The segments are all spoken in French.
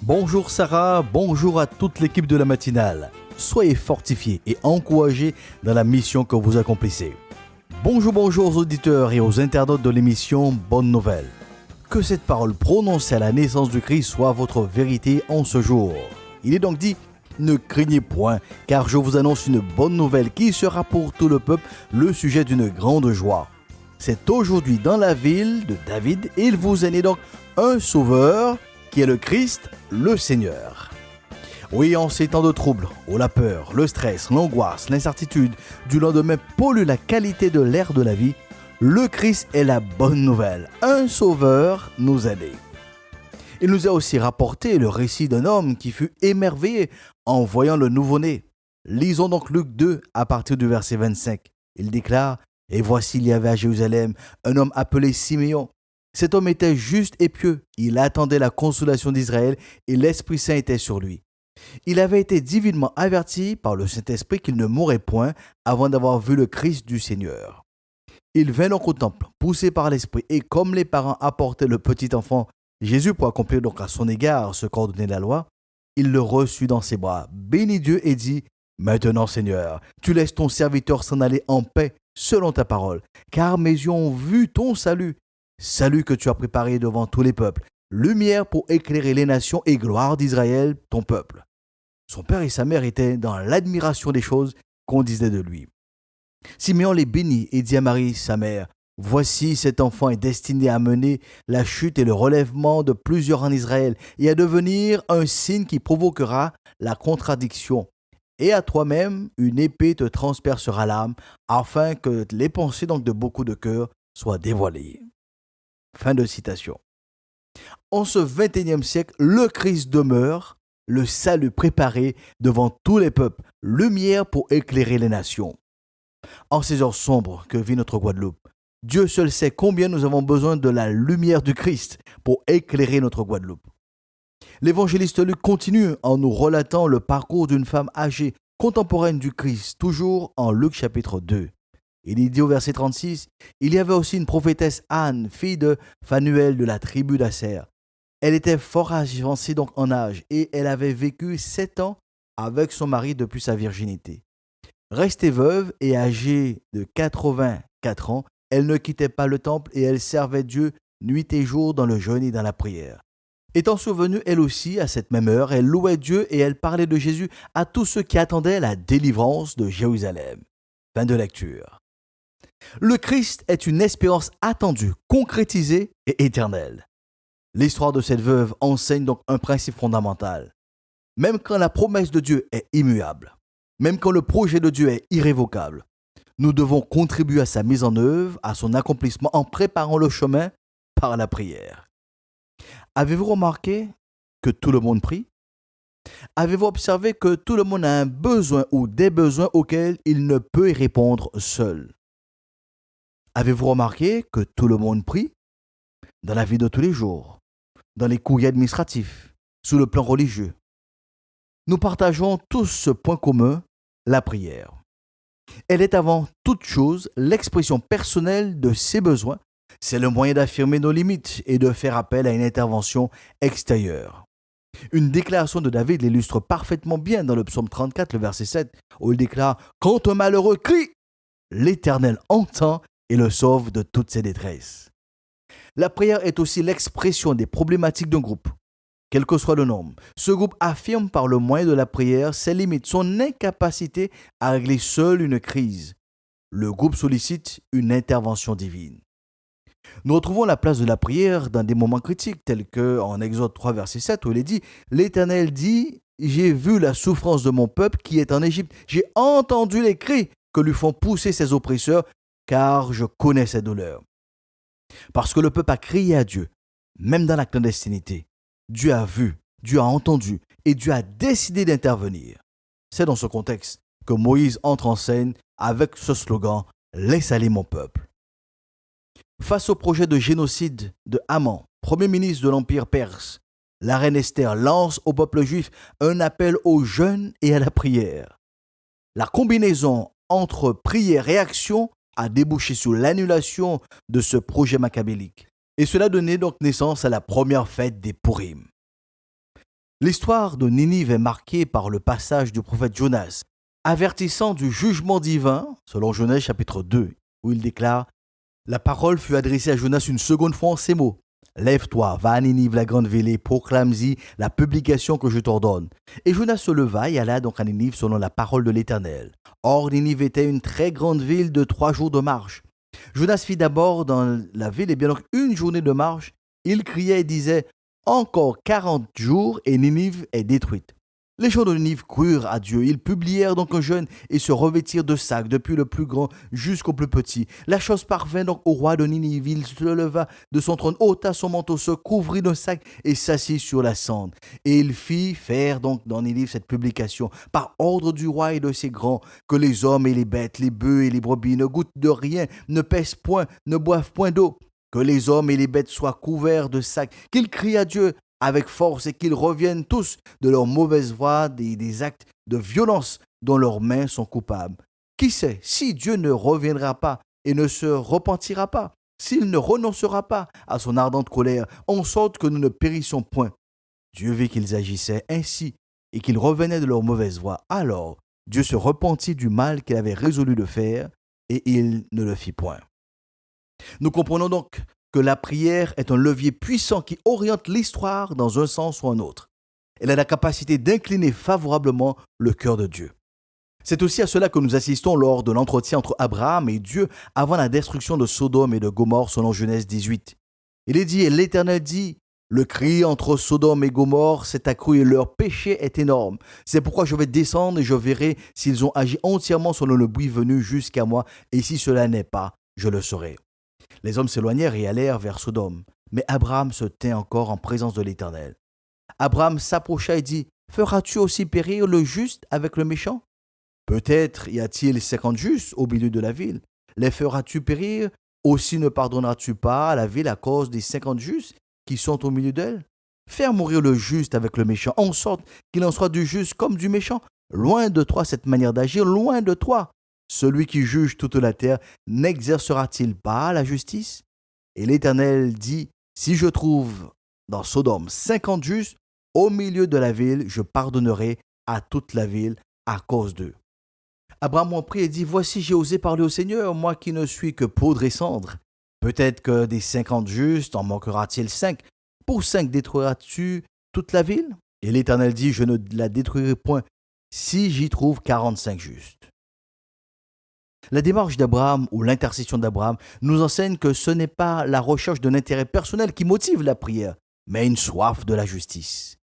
Bonjour Sarah, bonjour à toute l'équipe de la matinale. Soyez fortifiés et encouragés dans la mission que vous accomplissez. Bonjour aux auditeurs et aux internautes de l'émission Bonne Nouvelle. Que cette parole prononcée à la naissance du Christ soit votre vérité en ce jour. Il est donc dit, ne craignez point, car je vous annonce une bonne nouvelle qui sera pour tout le peuple le sujet d'une grande joie. C'est aujourd'hui dans la ville de David, il vous est né donc un sauveur, qui est le Christ, le Seigneur. Oui, en ces temps de troubles, où la peur, le stress, l'angoisse, l'incertitude du lendemain polluent la qualité de l'air de la vie, le Christ est la bonne nouvelle. Un sauveur nous a aidés. Il nous a aussi rapporté le récit d'un homme qui fut émerveillé en voyant le nouveau-né. Lisons donc Luc 2 à partir du verset 25. Il déclare « Et voici il y avait à Jérusalem un homme appelé Siméon. Cet homme était juste et pieux, il attendait la consolation d'Israël et l'Esprit Saint était sur lui. Il avait été divinement averti par le Saint-Esprit qu'il ne mourrait point avant d'avoir vu le Christ du Seigneur. Il vint donc au temple, poussé par l'Esprit, et comme les parents apportaient le petit enfant Jésus pour accomplir donc à son égard ce qu'ordonnait la loi, il le reçut dans ses bras, bénit Dieu et dit « Maintenant Seigneur, tu laisses ton serviteur s'en aller en paix selon ta parole, car mes yeux ont vu ton salut. Salut que tu as préparé devant tous les peuples, lumière pour éclairer les nations et gloire d'Israël, ton peuple. » Son père et sa mère étaient dans l'admiration des choses qu'on disait de lui. Simeon les bénit et dit à Marie, sa mère, « Voici cet enfant est destiné à mener la chute et le relèvement de plusieurs en Israël et à devenir un signe qui provoquera la contradiction. Et à toi-même, une épée te transpercera l'âme, afin que les pensées donc de beaucoup de cœurs soient dévoilées. » Fin de citation. En ce 21e siècle, le Christ demeure, le salut préparé devant tous les peuples, lumière pour éclairer les nations. En ces heures sombres que vit notre Guadeloupe, Dieu seul sait combien nous avons besoin de la lumière du Christ pour éclairer notre Guadeloupe. L'évangéliste Luc continue en nous relatant le parcours d'une femme âgée, contemporaine du Christ, toujours en Luc chapitre 2. Il y dit au verset 36, « Il y avait aussi une prophétesse Anne, fille de Phanuel de la tribu d'Aser. Elle était fort avancée donc en âge et elle avait vécu 7 ans avec son mari depuis sa virginité. Restée veuve et âgée de 84 ans, elle ne quittait pas le temple et elle servait Dieu nuit et jour dans le jeûne et dans la prière. Étant survenue elle aussi à cette même heure, elle louait Dieu et elle parlait de Jésus à tous ceux qui attendaient la délivrance de Jérusalem. » Fin de lecture. Le Christ est une espérance attendue, concrétisée et éternelle. L'histoire de cette veuve enseigne donc un principe fondamental. Même quand la promesse de Dieu est immuable, même quand le projet de Dieu est irrévocable, nous devons contribuer à sa mise en œuvre, à son accomplissement en préparant le chemin par la prière. Avez-vous remarqué que tout le monde prie? Avez-vous observé que tout le monde a un besoin ou des besoins auxquels il ne peut y répondre seul? Avez-vous remarqué que tout le monde prie? Dans la vie de tous les jours, dans les courriers administratifs, sur le plan religieux. Nous partageons tous ce point commun, la prière. Elle est avant toute chose l'expression personnelle de ses besoins. C'est le moyen d'affirmer nos limites et de faire appel à une intervention extérieure. Une déclaration de David l'illustre parfaitement bien dans le psaume 34, le verset 7, où il déclare « Quand un malheureux crie, l'Éternel entend et le sauve de toutes ses détresses. » La prière est aussi l'expression des problématiques d'un groupe. Quel que soit le nombre, ce groupe affirme par le moyen de la prière ses limites, son incapacité à régler seul une crise. Le groupe sollicite une intervention divine. Nous retrouvons la place de la prière dans des moments critiques, tels que en Exode 3, verset 7, où il est dit « L'Éternel dit, j'ai vu la souffrance de mon peuple qui est en Égypte. J'ai entendu les cris que lui font pousser ses oppresseurs, car je connais ses douleurs. » Parce que le peuple a crié à Dieu, même dans la clandestinité. Dieu a vu, Dieu a entendu et Dieu a décidé d'intervenir. C'est dans ce contexte que Moïse entre en scène avec ce slogan « Laisse aller mon peuple ». Face au projet de génocide de Haman, premier ministre de l'Empire perse, la reine Esther lance au peuple juif un appel au jeûne et à la prière. La combinaison entre prière et action a débouché sur l'annulation de ce projet machiavélique. Et cela donnait donc naissance à la première fête des Pourim. L'histoire de Ninive est marquée par le passage du prophète Jonas, avertissant du jugement divin, selon Genèse chapitre 2, où il déclare « La parole fut adressée à Jonas une seconde fois en ces mots. Lève-toi, va à Ninive, la grande ville, et proclame-y la publication que je t'ordonne. » Et Jonas se leva et alla donc à Ninive selon la parole de l'Éternel. Or, Ninive était une très grande ville de 3 jours de marche. Jonas fit d'abord dans la ville, et bien donc 1 journée de marche. Il criait et disait « Encore 40 jours et Ninive est détruite. » Les gens de Ninive crurent à Dieu. Ils publièrent donc un jeûne et se revêtirent de sacs, depuis le plus grand jusqu'au plus petit. La chose parvint donc au roi de Ninive. Il se leva de son trône, ôta son manteau, se couvrit d'un sac et s'assit sur la cendre. Et il fit faire donc dans Ninive cette publication, par ordre du roi et de ses grands, que les hommes et les bêtes, les bœufs et les brebis ne goûtent de rien, ne pèsent point, ne boivent point d'eau. Que les hommes et les bêtes soient couverts de sacs, qu'ils crient à Dieu avec force et qu'ils reviennent tous de leur mauvaise voie, des actes de violence dont leurs mains sont coupables. Qui sait si Dieu ne reviendra pas et ne se repentira pas, s'il ne renoncera pas à son ardente colère, en sorte que nous ne périssions point. Dieu vit qu'ils agissaient ainsi et qu'ils revenaient de leur mauvaise voie. Alors Dieu se repentit du mal qu'il avait résolu de faire et il ne le fit point. Nous comprenons donc que la prière est un levier puissant qui oriente l'histoire dans un sens ou un autre. Elle a la capacité d'incliner favorablement le cœur de Dieu. C'est aussi à cela que nous assistons lors de l'entretien entre Abraham et Dieu avant la destruction de Sodome et de Gomorrhe selon Genèse 18. Il est dit, et l'Éternel dit, le cri entre Sodome et Gomorrhe s'est accru et leur péché est énorme. C'est pourquoi je vais descendre et je verrai s'ils ont agi entièrement selon le bruit venu jusqu'à moi, et si cela n'est pas, je le saurai. Les hommes s'éloignèrent et allèrent vers Sodome, mais Abraham se tint encore en présence de l'Éternel. Abraham s'approcha et dit, « Feras-tu aussi périr le juste avec le méchant? Peut-être y a-t-il 50 justes au milieu de la ville. Les feras-tu périr? Aussi ne pardonneras-tu pas à la ville à cause des 50 justes qui sont au milieu d'elle? Faire mourir le juste avec le méchant, en sorte qu'il en soit du juste comme du méchant. Loin de toi cette manière d'agir, loin de toi. Celui qui juge toute la terre n'exercera-t-il pas la justice? Et l'Éternel dit, si je trouve dans Sodome 50 justes, au milieu de la ville, je pardonnerai à toute la ville à cause d'eux. Abraham en prie et dit, voici j'ai osé parler au Seigneur, moi qui ne suis que poudre et cendre. Peut-être que des 50 justes en manquera-t-il 5. Pour 5 détruiras-tu toute la ville? Et l'Éternel dit, je ne la détruirai point si j'y trouve 45 justes. La démarche d'Abraham ou l'intercession d'Abraham nous enseigne que ce n'est pas la recherche d'un intérêt personnel qui motive la prière, mais une soif de la justice.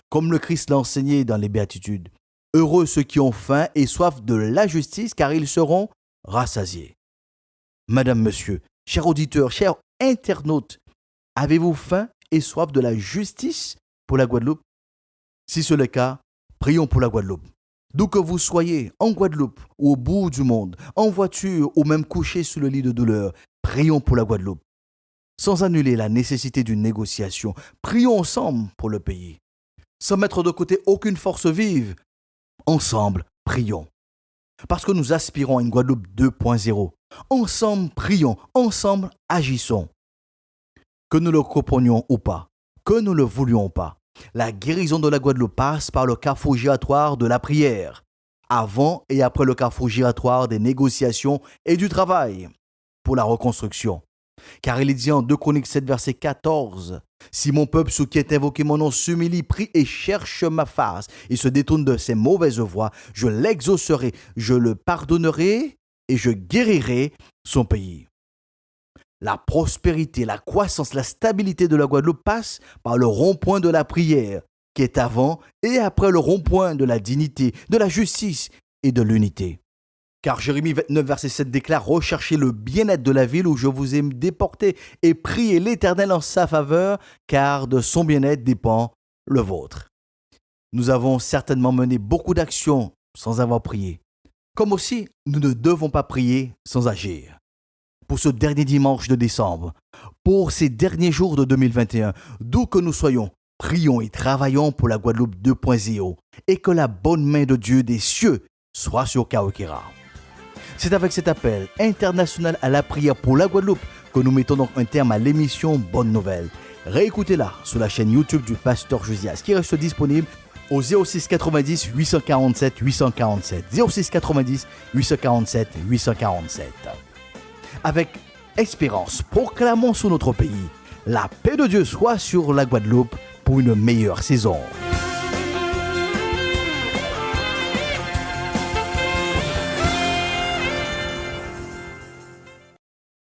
Comme le Christ l'a enseigné dans les Béatitudes, heureux ceux qui ont faim et soif de la justice, car ils seront rassasiés. Madame, monsieur, chers auditeurs, chers internautes, avez-vous faim et soif de la justice pour la Guadeloupe? Si c'est le cas, prions pour la Guadeloupe. D'où que vous soyez, en Guadeloupe ou au bout du monde, en voiture ou même couché sous le lit de douleur, prions pour la Guadeloupe. Sans annuler la nécessité d'une négociation, prions ensemble pour le pays. Sans mettre de côté aucune force vive, ensemble, prions. Parce que nous aspirons à une Guadeloupe 2.0. Ensemble, prions, ensemble, agissons. Que nous le comprenions ou pas, que nous le voulions pas, la guérison de la Guadeloupe passe par le carrefour giratoire de la prière, avant et après le carrefour giratoire des négociations et du travail pour la reconstruction. Car il est dit en 2 Chroniques 7, verset 14, « Si mon peuple sous qui est invoqué mon nom s'humilie, prie et cherche ma face, et se détourne de ses mauvaises voies, je l'exaucerai, je le pardonnerai et je guérirai son pays. » La prospérité, la croissance, la stabilité de la Guadeloupe passe par le rond-point de la prière, qui est avant et après le rond-point de la dignité, de la justice et de l'unité. Car Jérémie 29, verset 7 déclare « Recherchez le bien-être de la ville où je vous ai déporté et priez l'Éternel en sa faveur, car de son bien-être dépend le vôtre. » Nous avons certainement mené beaucoup d'actions sans avoir prié. Comme aussi, nous ne devons pas prier sans agir. Pour ce dernier dimanche de décembre, pour ces derniers jours de 2021, d'où que nous soyons, Prions et travaillons pour la Guadeloupe 2.0 et que la bonne main de Dieu des cieux soit sur Kawekera. C'est avec cet appel international à la prière pour la Guadeloupe que nous mettons donc un terme à l'émission Bonne Nouvelle. Réécoutez-la sur la chaîne YouTube du Pasteur Josias qui reste disponible au 06 90 847 847. 06 90 847 847. Avec espérance, proclamons sur notre pays la paix de Dieu soit sur la Guadeloupe pour une meilleure saison.